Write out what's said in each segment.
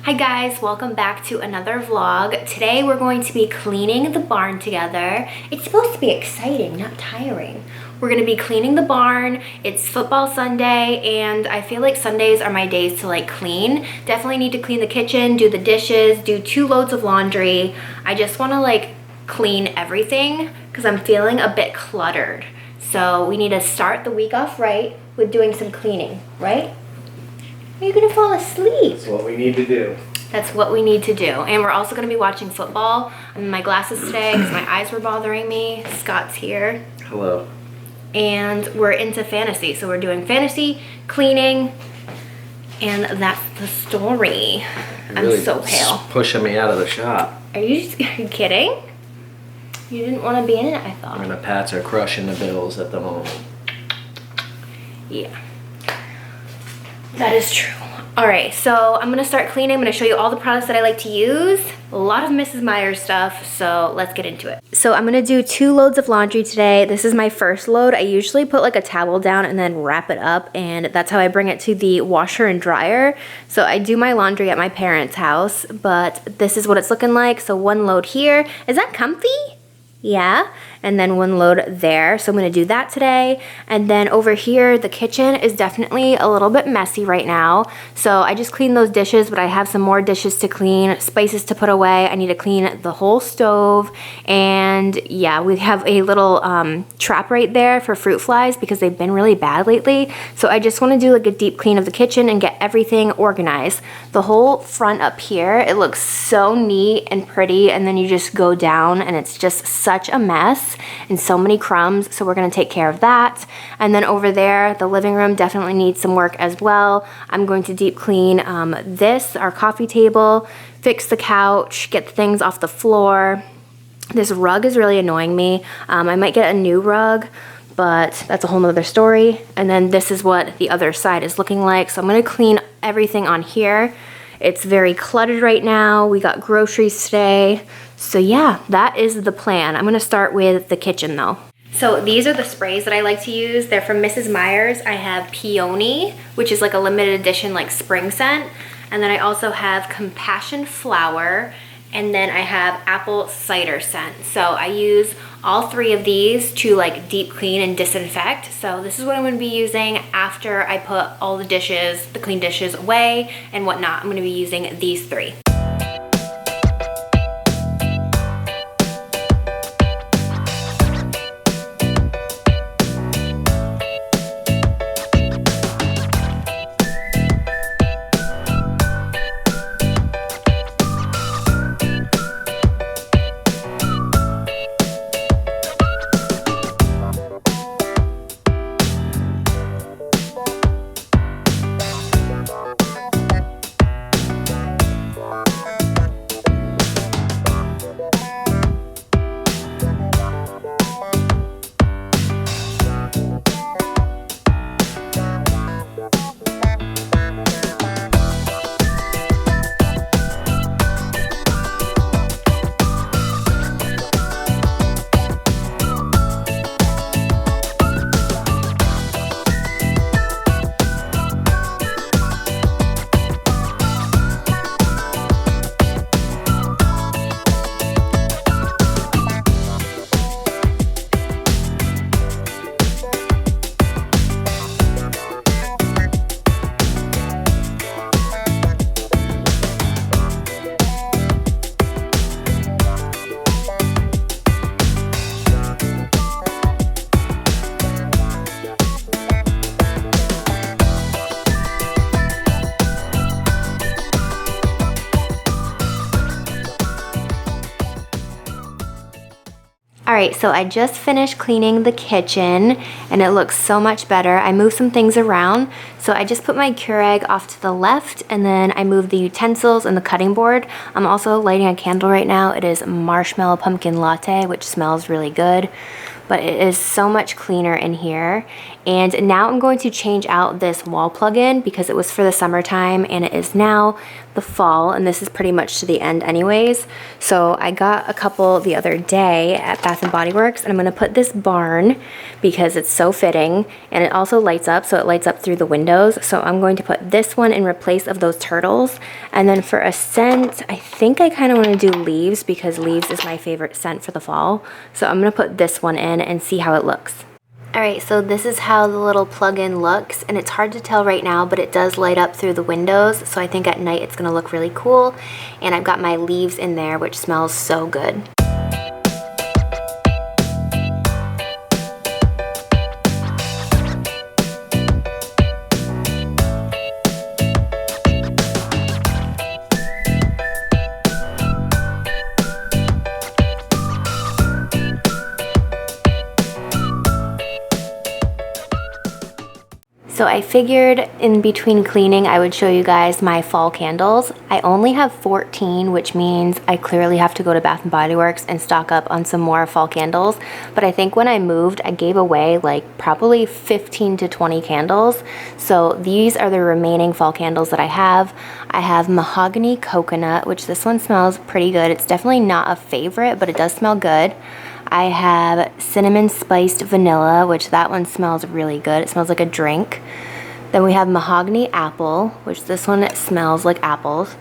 Hi guys, welcome back to another vlog. Today we're going to be cleaning the barn together. It's supposed to be exciting, not tiring. We're gonna be cleaning the barn. It's football Sunday and I feel like Sundays are my days to like clean. Definitely need to clean the kitchen, do the dishes, do 2 loads of laundry. I just wanna like clean everything because I'm feeling a bit cluttered. So we need to start the week off right with doing some cleaning, right? Are you gonna fall asleep? That's what we need to do. That's what we need to do. And we're also gonna be watching football. I'm in my glasses today because my eyes were bothering me. Scott's here. Hello. And we're into fantasy. So we're doing fantasy, cleaning, and that's the story. Really I'm so pale. Pushing me out of the shop. Are you kidding? You didn't want to be in it, I thought. And the Pats are crushing the Bills at the moment. Yeah. That is true. All right, so I'm gonna start cleaning. I'm gonna show you all the products that I like to use. A lot of Mrs. Meyer's stuff, so let's get into it. So I'm gonna do 2 loads of laundry today. This is my first load. I usually put like a towel down and then wrap it up, and that's how I bring it to the washer and dryer. So I do my laundry at my parents' house, but this is what it's looking like. So 1 load here. Is that comfy? Yeah, and then 1 load there. So I'm gonna do that today. And then over here, the kitchen is definitely a little bit messy right now. So I just cleaned those dishes, but I have some more dishes to clean, spices to put away. I need to clean the whole stove. And yeah, we have a little trap right there for fruit flies because they've been really bad lately. So I just wanna do like a deep clean of the kitchen and get everything organized. The whole front up here, it looks so neat and pretty, and then you just go down and it's just such a mess and so many crumbs, so we're gonna take care of that. And then over there, the living room definitely needs some work as well. I'm going to deep clean this, our coffee table, fix the couch, get the things off the floor. This rug is really annoying me. I might get a new rug, but that's a whole nother story. And then this is what the other side is looking like. So I'm gonna clean everything on here. It's very cluttered right now. We got groceries today. So yeah, that is the plan. I'm gonna start with the kitchen though. So these are the sprays that I like to use. They're from Mrs. Meyer's. I have Peony, which is like a limited edition like spring scent. And then I also have Compassion Flower. And then I have Apple Cider Scent. So I use all 3 of these to like deep clean and disinfect. So this is what I'm gonna be using after I put all the dishes, the clean dishes away and whatnot. I'm gonna be using these 3. All right, so I just finished cleaning the kitchen and it looks so much better. I moved some things around. So I just put my Keurig off to the left and then I moved the utensils and the cutting board. I'm also lighting a candle right now. It is marshmallow pumpkin latte, which smells really good. But it is so much cleaner in here. And now I'm going to change out this wall plug-in because it was for the summertime and it is now the fall, and this is pretty much to the end anyways. So I got a couple the other day at Bath & Body Works, and I'm gonna put this barn because it's so fitting, and it also lights up, so it lights up through the windows. So I'm going to put this one in replace of those turtles. And then for a scent, I think I kind of want to do leaves because leaves is my favorite scent for the fall. So I'm gonna put this one in and see how it looks. Alright, so this is how the little plug-in looks, and it's hard to tell right now, but it does light up through the windows, so I think at night it's going to look really cool. And I've got my leaves in there, which smells so good. So I figured in between cleaning I would show you guys my fall candles. I only have 14, which means I clearly have to go to Bath & Body Works and stock up on some more fall candles. But I think when I moved, I gave away like probably 15 to 20 candles. So these are the remaining fall candles that I have. I have mahogany coconut, which this one smells pretty good. It's definitely not a favorite, but it does smell good. I have cinnamon spiced vanilla, which that one smells really good. It smells like a drink. Then we have mahogany apple, which this one smells like apples.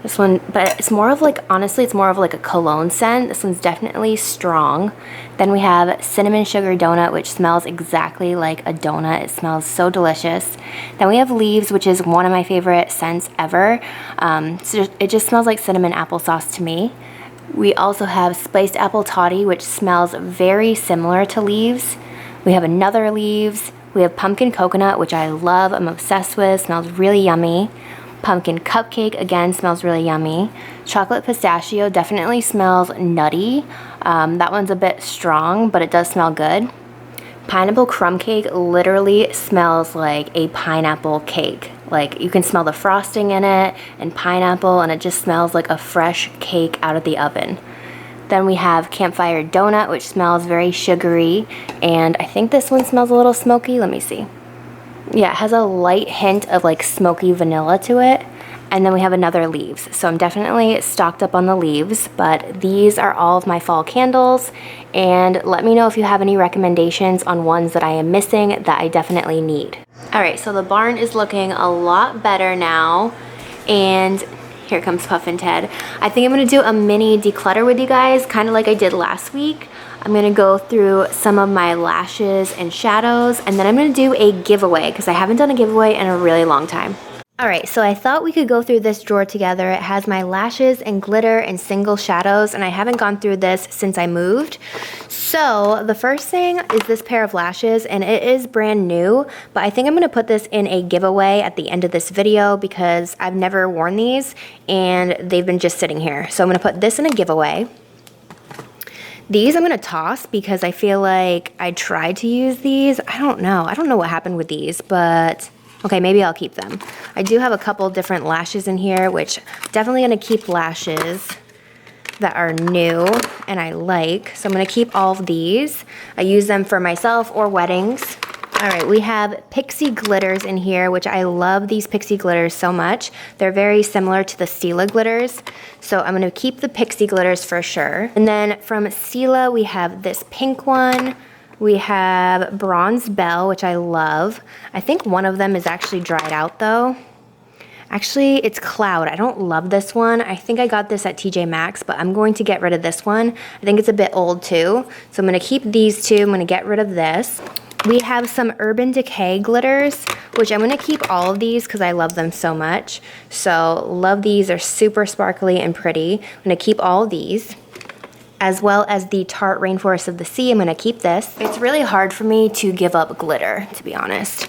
This one, but it's more of like, honestly, it's more of like a cologne scent. This one's definitely strong. Then we have cinnamon sugar donut, which smells exactly like a donut. It smells so delicious. Then we have leaves, which is one of my favorite scents ever. So it just smells like cinnamon applesauce to me. We also have spiced apple toddy, which smells very similar to leaves. We have another leaves. We have pumpkin coconut, which I love, I'm obsessed with, smells really yummy. Pumpkin cupcake, again, smells really yummy. Chocolate pistachio definitely smells nutty. That one's a bit strong, but it does smell good. Pineapple crumb cake literally smells like a pineapple cake. Like, you can smell the frosting in it and pineapple, and it just smells like a fresh cake out of the oven. Then we have campfire donut, which smells very sugary, and I think this one smells a little smoky. Let me see. Yeah, it has a light hint of like smoky vanilla to it. And then we have another leaves. So I'm definitely stocked up on the leaves, but these are all of my fall candles. And let me know if you have any recommendations on ones that I am missing that I definitely need. All right, so the barn is looking a lot better now. And here comes Puff and Ted. I think I'm gonna do a mini declutter with you guys, kind of like I did last week. I'm gonna go through some of my lashes and shadows, and then I'm gonna do a giveaway because I haven't done a giveaway in a really long time. Alright, so I thought we could go through this drawer together. It has my lashes and glitter and single shadows, and I haven't gone through this since I moved. So the first thing is this pair of lashes, and it is brand new, but I think I'm going to put this in a giveaway at the end of this video because I've never worn these and they've been just sitting here. So I'm going to put this in a giveaway. These I'm going to toss because I feel like I tried to use these. I don't know what happened with these, but okay, maybe I'll keep them. I do have a couple different lashes in here, which definitely going to keep lashes that are new and I like. So I'm going to keep all of these. I use them for myself or weddings. All right, we have pixie glitters in here, which I love these pixie glitters so much. They're very similar to the Stila glitters. So I'm going to keep the pixie glitters for sure. And then from Stila, we have this pink one. We have Bronze Bell, which I love. I think one of them is actually dried out though. Actually, it's Cloud. I don't love this one. I think I got this at TJ Maxx, but I'm going to get rid of this one. I think it's a bit old too. So I'm gonna keep these two. I'm gonna get rid of this. We have some Urban Decay glitters, which I'm gonna keep all of these because I love them so much. So love these, they're super sparkly and pretty. I'm gonna keep all of these, as well as the Tarte Rainforest of the Sea. I'm gonna keep this. It's really hard for me to give up glitter, to be honest.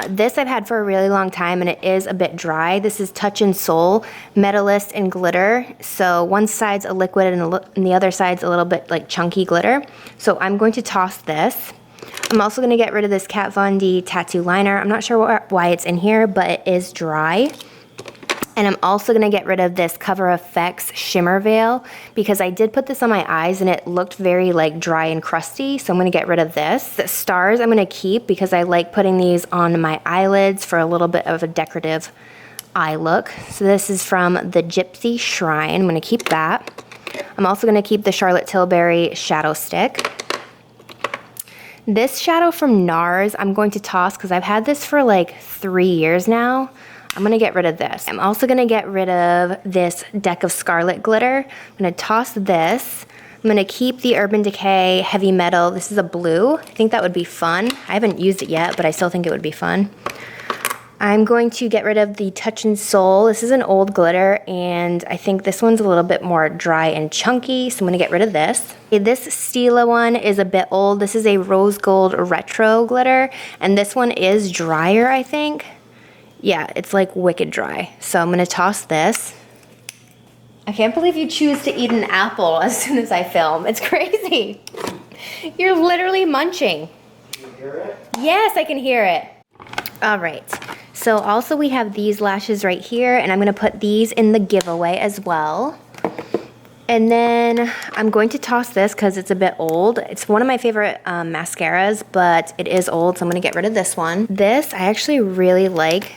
This I've had for a really long time and it is a bit dry. This is Touch and Soul Metallist and Glitter. So one side's a liquid and the other side's a little bit like chunky glitter. So I'm going to toss this. I'm also going to get rid of this Kat Von D tattoo liner. I'm not sure why it's in here, but it is dry. And I'm also gonna get rid of this Cover FX Shimmer Veil because I did put this on my eyes and it looked very like dry and crusty, so I'm gonna get rid of this. The stars I'm gonna keep because I like putting these on my eyelids for a little bit of a decorative eye look. So this is from the Gypsy Shrine. I'm gonna keep that. I'm also gonna keep the Charlotte Tilbury Shadow Stick. This shadow from NARS I'm going to toss because I've had this for like 3 years now. I'm gonna get rid of this. I'm also gonna get rid of this deck of Scarlet Glitter. I'm gonna toss this. I'm gonna keep the Urban Decay Heavy Metal. This is a blue. I think that would be fun. I haven't used it yet, but I still think it would be fun. I'm going to get rid of the Touch and Soul. This is an old glitter, and I think this one's a little bit more dry and chunky, so I'm gonna get rid of this. Okay, this Stila one is a bit old. This is a Rose Gold Retro glitter, and this one is drier, I think. Yeah, it's like wicked dry. So I'm gonna toss this. I can't believe you choose to eat an apple as soon as I film. It's crazy. You're literally munching. Can you hear it? Yes, I can hear it. All right, so also we have these lashes right here, and I'm gonna put these in the giveaway as well. And then I'm going to toss this because it's a bit old. It's one of my favorite mascaras, but it is old, so I'm gonna get rid of this one. This, I actually really like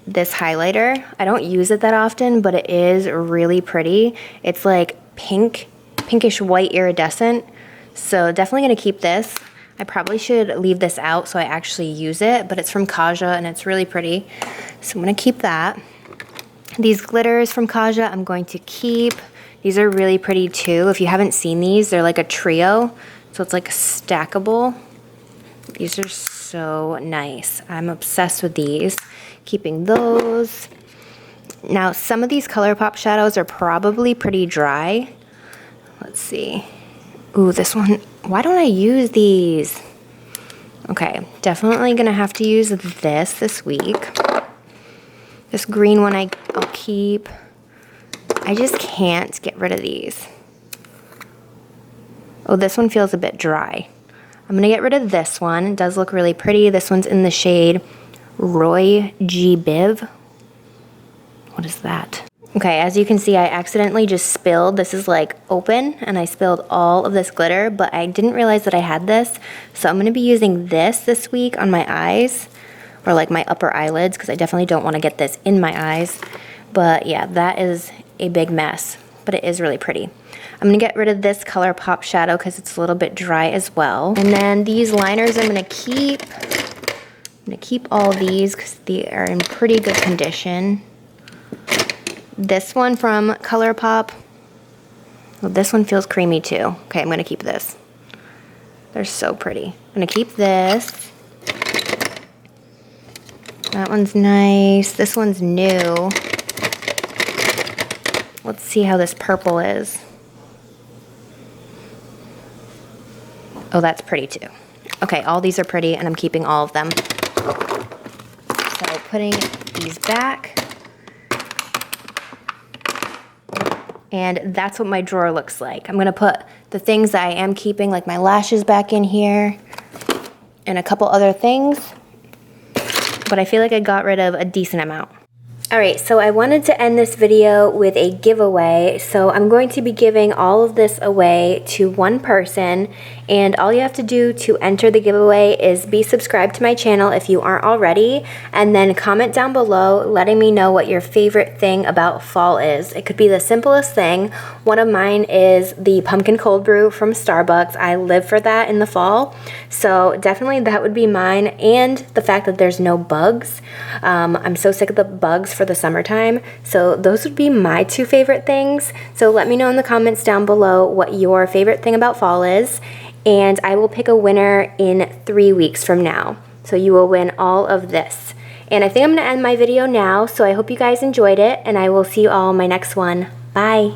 this highlighter. I don't use it that often, but it is really pretty. It's like pinkish white iridescent. So definitely gonna keep this. I probably should leave this out so I actually use it, but it's from Kaja and it's really pretty. So I'm gonna keep that. These glitters from Kaja I'm going to keep. These are really pretty too. If you haven't seen these, they're like a trio. So it's like stackable. These are so nice. I'm obsessed with these. Keeping those. Now, some of these ColourPop shadows are probably pretty dry. Let's see. Ooh, this one. Why don't I use these? Okay, definitely gonna have to use this week. This green one I'll keep. I just can't get rid of these. Oh, this one feels a bit dry. I'm gonna get rid of this one. It does look really pretty. This one's in the shade Roy G. Biv. What is that? Okay, as you can see, I accidentally just spilled. This is like open, and I spilled all of this glitter, but I didn't realize that I had this. So I'm gonna be using this week on my eyes, or like my upper eyelids, because I definitely don't wanna get this in my eyes. But yeah, that is a big mess, but it is really pretty. I'm gonna get rid of this ColourPop shadow because it's a little bit dry as well. And then these liners I'm gonna keep. I'm gonna keep all these because they are in pretty good condition. This one from ColourPop. Well, this one feels creamy too. Okay, I'm gonna keep this. They're so pretty. I'm gonna keep this. That one's nice. This one's new. Let's see how this purple is. Oh, that's pretty too. Okay, all these are pretty and I'm keeping all of them. So putting these back. And that's what my drawer looks like. I'm gonna put the things that I am keeping, like my lashes, back in here and a couple other things. But I feel like I got rid of a decent amount. All right, so I wanted to end this video with a giveaway. So I'm going to be giving all of this away to one person, and all you have to do to enter the giveaway is be subscribed to my channel if you aren't already, and then comment down below letting me know what your favorite thing about fall is. It could be the simplest thing. One of mine is the pumpkin cold brew from Starbucks. I live for that in the fall, so definitely that would be mine, and the fact that there's no bugs. I'm so sick of the bugs for the summertime, so those would be my two favorite things. So let me know in the comments down below what your favorite thing about fall is, and I will pick a winner in 3 weeks from now. So you will win all of this. And I think I'm gonna end my video now, so I hope you guys enjoyed it, and I will see you all in my next one. Bye.